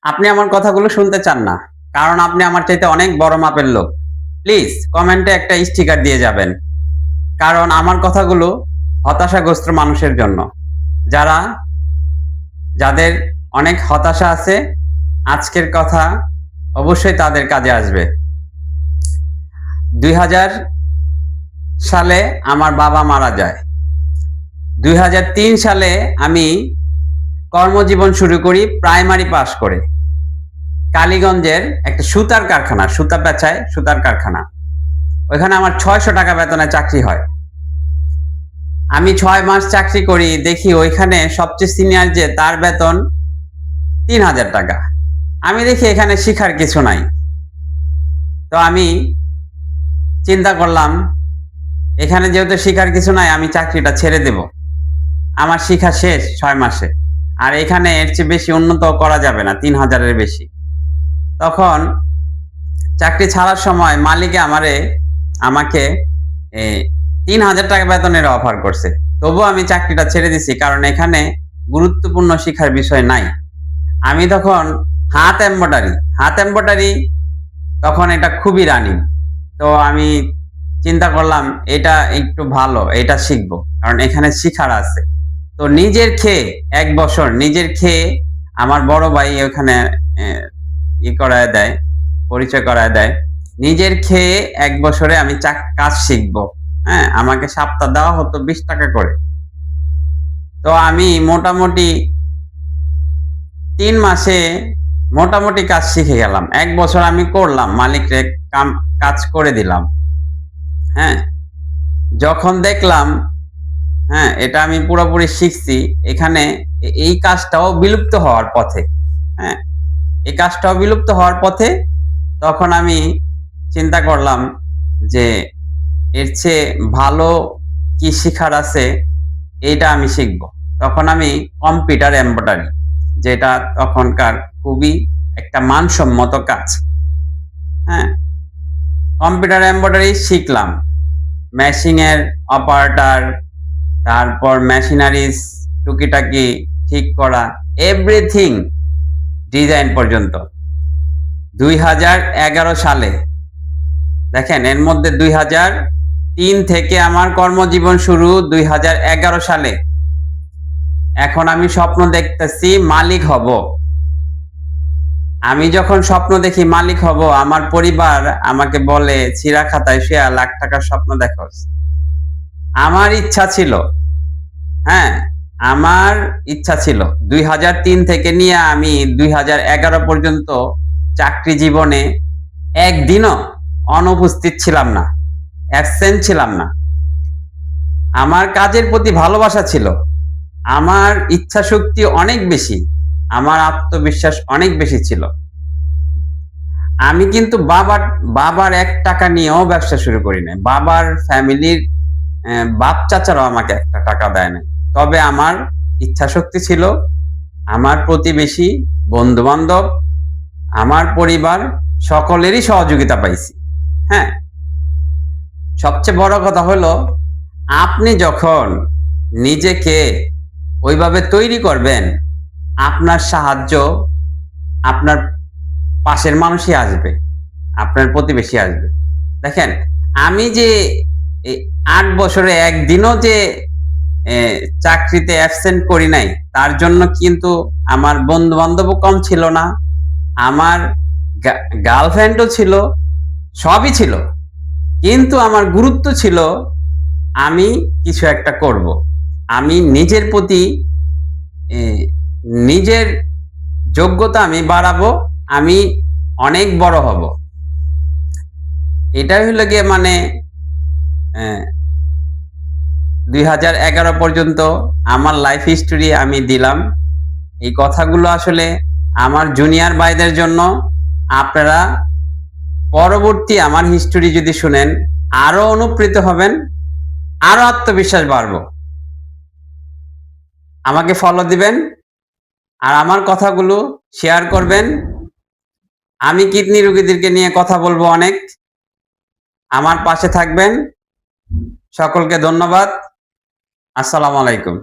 আপনি আমার কথাগুলো শুনতে চান না, কারণ আপনি আমার চাইতে অনেক বড় মাপের লোক। প্লিজ কমেন্টে একটা স্টিকার দিয়ে যাবেন, কারণ আমার কথাগুলো হতাশাগ্রস্ত মানুষের জন্য, যারা যাদের অনেক হতাশা আছে। আজকের কথা অবশ্যই তাদের কাজে আসবে। 2000 সালে আমার বাবা মারা যায়। 2003 সালে আমি কর্মজীবন শুরু করি প্রাইমারি পাস করে। কালীগঞ্জের একটা সুতার কারখানা, সুতা পেঁচায় সুতার কারখানা, ওইখানে আমার 600 টাকা বেতনে চাকরি হয়। আমি 6 মাস চাকরি করি, দেখি ওইখানে সবচেয়ে সিনিয়র যে তার বেতন 3000 টাকা। আমি দেখি এখানে শিখার কিছু নাই। তো আমি চিন্তা করলাম, এখানে যেহেতু শিখার কিছু নাই, আমি চাকরিটা ছেড়ে দেব। আমার শিক্ষা শেষ 6 মাসে, আর এখানে এর চেয়ে বেশি উন্নত করা যাবে না, 3000-এর বেশি। তখন চাকরি ছাড়ার সময় মালিকে আমাকে 3000 টাকা বেতনের অফার করছে। তবুও আমি চাকরিটা ছেড়ে দিছি, কারণ এখানে গুরুত্বপূর্ণ শিক্ষার বিষয় নাই। আমি তখন হাত এমব্রয়ডারি তখন এটা খুবই রানিং। তো আমি চিন্তা করলাম এটা একটু ভালো, এটা শিখবো, কারণ এখানে শিখার আছে। তো নিজের খেয়ে 1 বছর নিজের খেয়ে আমার বড় ভাই ওখানে করায় দেয়, পরিচয় করায় দেয়। নিজের খেয়ে 1 বছরে আমি কাজ শিখবো। হ্যাঁ, আমাকে সপ্তাহ দেওয়া হতো 20 টাকা করে। তো আমি মোটামুটি 3 মাসে মোটামুটি কাজ শিখে গেলাম। 1 বছর আমি করলাম, মালিকরে কাজ করে দিলাম। হ্যাঁ, যখন দেখলাম এটা আমি পুরোপুরি শিখছি, এখানে এই কাজটাও বিলুপ্ত হওয়ার পথে। হ্যাঁ, এই কাজটাও বিলুপ্ত হওয়ার পথে। তখন আমি চিন্তা করলাম যে এর চেয়ে ভালো কি শিখার আছে, এইটা আমি শিখব। তখন আমি কম্পিউটার এমব্রয়ডারি, যেটা তখনকার খুবই একটা মানসম্মত কাজ। হ্যাঁ, কম্পিউটার এমব্রয়ডারি শিখলাম। মেশিনের অপারেটর, তারপর মেশিনারিজ টুকিটাকি ঠিক করা, এভরিথিং ডিজাইন পর্যন্ত। 2011 সালে দেখেন, এর মধ্যে 2003 থেকে আমার কর্মজীবন শুরু, 2011 সালে। এখন আমি স্বপ্ন দেখতেছি মালিক হব। আমি যখন স্বপ্ন দেখি মালিক হব, আমার পরিবার আমাকে বলে ছিঁড়া খাতায় সে লাখ টাকার স্বপ্ন দেখোস। আমার ইচ্ছা ছিল, আমার ইচ্ছা ছিল 2003 থেকে নিয়ে আমি 2011 পর্যন্ত চাকরি জীবনে একদিনও অনুপস্থিত ছিলাম না, অ্যাবসেন্ট ছিলাম না। আমার কাজের প্রতি ভালোবাসা ছিল, আমার ইচ্ছা শক্তি অনেক বেশি, আমার আত্মবিশ্বাস অনেক বেশি ছিল। আমি কিন্তু বাবার 1 টাকা নিয়েও ব্যবসা শুরু করি নাই। বাবার ফ্যামিলির বাপ চাচারাও আমাকে 1 টাকা দেয় না। তবে আমার ইচ্ছা শক্তি ছিল, আমার প্রতিবেশী, বন্ধু বান্ধব, আমার পরিবার সকলেরই সহযোগিতা পাইছি। হ্যাঁ, সবচেয়ে বড় কথা হলো, আপনি যখন নিজেকে ওইভাবে তৈরি করবেন, আপনার সাহায্য আপনার পাশের মানুষই আসবে, আপনার প্রতিবেশী আসবে। দেখেন, আমি যে 8 বছরে একদিনও যে চাকরিতে অ্যাবসেন্ট করি নাই, তার জন্য কিন্তু আমার বন্ধু বান্ধবও কম ছিল না, আমার গার্লফ্রেন্ডও ছিল, সবই ছিল। কিন্তু আমার গুরুত্ব ছিল আমি কিছু একটা করব। আমি নিজের প্রতি নিজের যোগ্যতা আমি বাড়াবো, আমি অনেক বড় হব। এটাই হলো গিয়ে 2011 পর্যন্ত আমার লাইফ হিস্টোরি আমি দিলাম। এই কথাগুলো আসলে আমার জুনিয়র ভাইদের জন্য। আপনারা পরবর্তী আমার হিস্টোরি যদি শুনেন, আরো অনুপ্রেরিত হবেন, আরো আত্মবিশ্বাস বাড়বো। আমাকে ফলো দিবেন, আর আমার কথাগুলো শেয়ার করবেন। আমি কিডনি রোগীদেরকে নিয়ে কথা বলবো অনেক। আমার পাশে থাকবেন। সকলকে ধন্যবাদ। আসসালামু আলাইকুম।